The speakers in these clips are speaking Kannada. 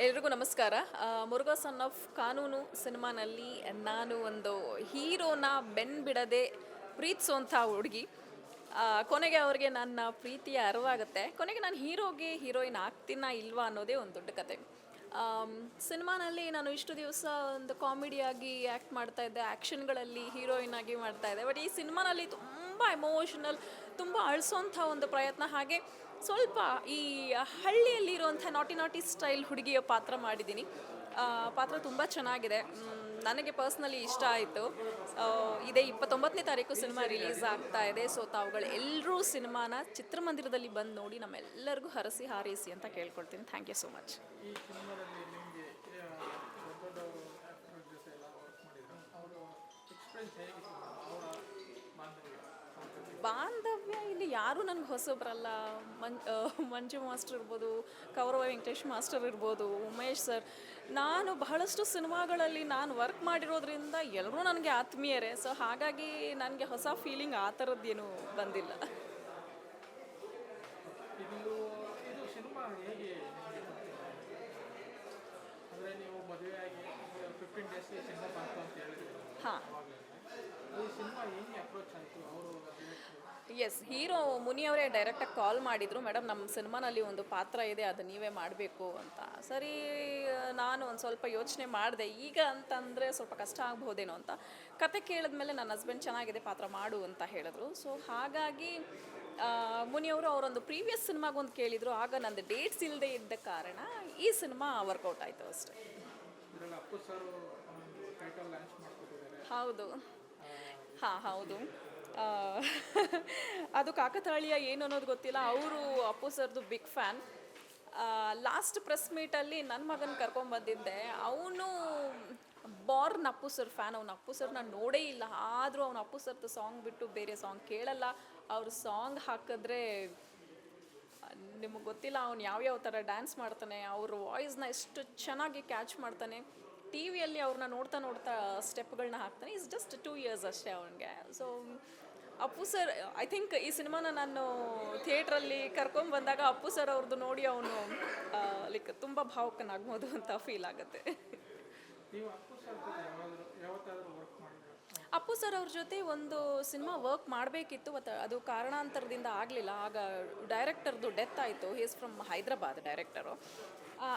ಎಲ್ರಿಗೂ ನಮಸ್ಕಾರ. ಮುರುಘಾ ಸನ್ ಆಫ್ ಕಾನೂನು ಸಿನಿಮಾನಲ್ಲಿ ನಾನು ಒಂದು ಹೀರೋನ ಬಿಡದೆ ಪ್ರೀತಿಸುವಂಥ ಹುಡುಗಿ. ಕೊನೆಗೆ ಅವ್ರಿಗೆ ನನ್ನ ಪ್ರೀತಿಯ ಅರಿವಾಗುತ್ತೆ. ಕೊನೆಗೆ ನಾನು ಹೀರೋಯಿನ್ ಆಗ್ತೀನಾ ಇಲ್ವಾ ಅನ್ನೋದೇ ಒಂದು ದೊಡ್ಡ ಕತೆ. ಸಿನಿಮಾನಲ್ಲಿ ನಾನು ಇಷ್ಟು ದಿವಸ ಒಂದು ಕಾಮಿಡಿಯಾಗಿ ಆ್ಯಕ್ಟ್ ಮಾಡ್ತಾ ಇದ್ದೆ, ಆ್ಯಕ್ಷನ್ಗಳಲ್ಲಿ ಹೀರೋಯಿನ್ ಆಗಿ ಮಾಡ್ತಾ ಇದ್ದೆ. ಬಟ್ ಈ ಸಿನಿಮಾನಲ್ಲಿ ತುಂಬ ಎಮೋಷನಲ್, ತುಂಬ ಅಳಿಸೋಂಥ ಒಂದು ಪ್ರಯತ್ನ, ಹಾಗೆ ಸ್ವಲ್ಪ ಈ ಹಳ್ಳಿಯಲ್ಲಿರುವಂಥ ನಾಟಿ ನಾಟಿ ಸ್ಟೈಲ್ ಹುಡುಗಿಯ ಪಾತ್ರ ಮಾಡಿದ್ದೀನಿ. ಪಾತ್ರ ತುಂಬ ಚೆನ್ನಾಗಿದೆ, ನನಗೆ ಪರ್ಸ್ನಲಿ ಇಷ್ಟ ಆಯಿತು. ಇದೇ 29ನೇ ತಾರೀಕು ಸಿನಿಮಾ ರಿಲೀಸ್ ಆಗ್ತಾ ಇದೆ. ಸೊ ತಾವುಗಳು ಎಲ್ಲರೂ ಸಿನಿಮಾನ ಚಿತ್ರಮಂದಿರದಲ್ಲಿ ಬಂದು ನೋಡಿ ನಮ್ಮೆಲ್ಲರಿಗೂ ಹರಸಿ ಹಾರೈಸಿ ಅಂತ ಕೇಳ್ಕೊಳ್ತೀನಿ. Thank you so much. ಈ ಸಿನಿಮಾದಲ್ಲಿ ನಿಮಗೆ ದೊಡ್ಡ ಆ್ಯಕ್ಟರ್ ಜೊತೆ ಎಲ್ಲ ವರ್ಕ್ ಮಾಡಿದ್ರು, ಅವರು ಎಕ್ಸ್ಪೀರಿಯನ್ಸ್ ಹೇಗಿತ್ತು? ಅವರ ಬಾಂಧವ್ಯ ಬಾಂಧವ್ಯ ಇಲ್ಲಿ ಯಾರೂ ನನಗೆ ಹೊಸಬ್ರಲ್ಲ. ಮಂಜು ಮಾಸ್ಟರ್ ಇರ್ಬೋದು, ಕೌರವ ವೆಂಕಟೇಶ್ ಮಾಸ್ಟರ್ ಇರ್ಬೋದು, ಉಮೇಶ್ ಸರ್. ನಾನು ಬಹಳಷ್ಟು ಸಿನಿಮಾಗಳಲ್ಲಿ ನಾನು ವರ್ಕ್ ಮಾಡಿರೋದ್ರಿಂದ ಎಲ್ಲರೂ ನನಗೆ ಆತ್ಮೀಯರೇ. ಸೊ ಹಾಗಾಗಿ ನನಗೆ ಹೊಸ ಫೀಲಿಂಗ್ ಆ ಥರದ್ದೇನು ಬಂದಿಲ್ಲ. ಇದು ಸಿನಿಮಾ ಹೇಗೆ ಅಂದರೆ ನೀವು ಮದುವೆಯಾಗಿ 15 ಡೇಸ್ಗೆ ಸಿನಿಮಾ ಬಂತು ಅಂತ ಹೇಳಿದ್ರು. ಹಾಂ, ಈ ಸಿನಿಮಾ ಹೆಂಗೆ ಅಪ್ರೋಚ್ ಆಯಿತು? ಅವರು ಎಸ್, ಹೀರೋ ಮುನಿಯವರೇ ಡೈರೆಕ್ಟಾಗಿ ಕಾಲ್ ಮಾಡಿದರು, ಮೇಡಮ್ ನಮ್ಮ ಸಿನಿಮಾನಲ್ಲಿ ಒಂದು ಪಾತ್ರ ಇದೆ, ಅದು ನೀವೇ ಮಾಡಬೇಕು ಅಂತ. ಸರಿ, ನಾನು ಒಂದು ಸ್ವಲ್ಪ ಯೋಚನೆ ಮಾಡಿದೆ. ಈಗ ಅಂತಂದರೆ ಸ್ವಲ್ಪ ಕಷ್ಟ ಆಗ್ಬೋದೇನೋ ಅಂತ. ಕತೆ ಕೇಳಿದ್ಮೇಲೆ ನನ್ನ ಹಸ್ಬೆಂಡ್ ಚೆನ್ನಾಗಿದೆ, ಪಾತ್ರ ಮಾಡು ಅಂತ ಹೇಳಿದ್ರು. ಸೊ ಹಾಗಾಗಿ ಮುನಿಯವರು ಅವರೊಂದು ಪ್ರೀವಿಯಸ್ ಸಿನಿಮಾಗೊಂದು ಕೇಳಿದರು. ಆಗ ನಂದು ಡೇಟ್ಸ್ ಇಲ್ಲದೆ ಇದ್ದ ಕಾರಣ ಈ ಸಿನಿಮಾ ವರ್ಕೌಟ್ ಆಯಿತು ಅಷ್ಟೇ. ಅಪ್ಪು ಸರ್ ಟೈಟಲ್ ಲಾಂಚ್ ಮಾಡ್ಕೊಟ್ಟಿದ್ದಾರೆ. ಹೌದು, ಹಾಂ ಹೌದು. ಅದು ಕಾಕತಾಳೀಯ ಏನು ಅನ್ನೋದು ಗೊತ್ತಿಲ್ಲ. ಅವರು ಅಪ್ಪು ಸರ್ದು ಬಿಗ್ ಫ್ಯಾನ್. ಲಾಸ್ಟ್ ಪ್ರೆಸ್ ಮೀಟಲ್ಲಿ ನನ್ನ ಮಗನ ಕರ್ಕೊಂಬಂದಿದ್ದೆ. ಅವನು ಬಾರ್ನ್ ಅಪ್ಪು ಸರ್ ಫ್ಯಾನ್. ಅವ್ನು ಅಪ್ಪು ಸರ್ನ ನೋಡೇ ಇಲ್ಲ, ಆದರೂ ಅವ್ನು ಅಪ್ಪು ಸರ್ದು ಸಾಂಗ್ ಬಿಟ್ಟು ಬೇರೆ ಸಾಂಗ್ ಕೇಳಲ್ಲ. ಅವ್ರ ಸಾಂಗ್ ಹಾಕಿದ್ರೆ ನಿಮಗೆ ಗೊತ್ತಿಲ್ಲ ಅವ್ನು ಯಾವ್ಯಾವ ಥರ ಡ್ಯಾನ್ಸ್ ಮಾಡ್ತಾನೆ, ಅವ್ರ ವಾಯ್ಸ್ನ ಎಷ್ಟು ಚೆನ್ನಾಗಿ ಕ್ಯಾಚ್ ಮಾಡ್ತಾನೆ. ಟಿ ವಿಯಲ್ಲಿ ಅವ್ರನ್ನ ನೋಡ್ತಾ ನೋಡ್ತಾ ಸ್ಟೆಪ್ಗಳನ್ನ ಹಾಕ್ತಾನೆ. ಈಸ್ ಜಸ್ಟ್ 2 years ಅಷ್ಟೇ ಅವನಿಗೆ. So Appu sir, I think ಈ ಸಿನಿಮಾನ ನಾನು ಥಿಯೇಟ್ರಲ್ಲಿ ಕರ್ಕೊಂಬಂದಾಗ ಅಪ್ಪು ಸರ್ ಅವ್ರದ್ದು ನೋಡಿ ಅವನು ಲೈಕ್ ತುಂಬ ಭಾವುಕನಾಗ್ಬೋದು ಅಂತ ಫೀಲ್ ಆಗುತ್ತೆ. ನೀವು ಅಪ್ಪು ಸರ್ ಜೊತೆ ಯಾವತ್ತಾದರೂ ವರ್ಕ್ ಮಾಡಿದ್ರೆ? ಅಪ್ಪು ಸರ್ ಅವ್ರ ಜೊತೆ ಒಂದು ಸಿನಿಮಾ ವರ್ಕ್ ಮಾಡಬೇಕಿತ್ತು, ಮತ್ತು ಅದು ಕಾರಣಾಂತರದಿಂದ ಆಗಲಿಲ್ಲ. ಆಗ ಡೈರೆಕ್ಟರ್ದು ಡೆತ್ ಆಯಿತು. He's from Hyderabad director.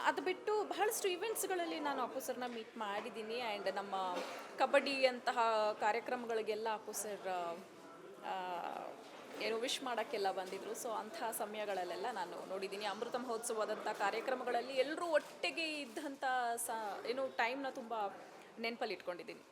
ಅದು ಬಿಟ್ಟು ಬಹಳಷ್ಟು ಇವೆಂಟ್ಸ್ಗಳಲ್ಲಿ ನಾನು ಅಪ್ಪು ಸರ್ನ ಮೀಟ್ ಮಾಡಿದ್ದೀನಿ. ಆ್ಯಂಡ್ ನಮ್ಮ ಕಬಡ್ಡಿ ಅಂತಹ ಕಾರ್ಯಕ್ರಮಗಳಿಗೆಲ್ಲ ಅಪ್ಪು ಸರ್ ಏನು ವಿಶ್ ಮಾಡೋಕ್ಕೆಲ್ಲ ಬಂದಿದ್ದರು. ಸೊ ಅಂಥ ಸಮಯಗಳಲ್ಲೆಲ್ಲ ನಾನು ನೋಡಿದ್ದೀನಿ. ಅಮೃತ ಮಹೋತ್ಸವದಂಥ ಕಾರ್ಯಕ್ರಮಗಳಲ್ಲಿ ಎಲ್ಲರೂ ಒಟ್ಟಿಗೆ ಇದ್ದಂಥ ಏನು ಟೈಮ್ನ ತುಂಬ ನೆನಪಲ್ಲಿ ಇಟ್ಕೊಂಡಿದ್ದೀನಿ.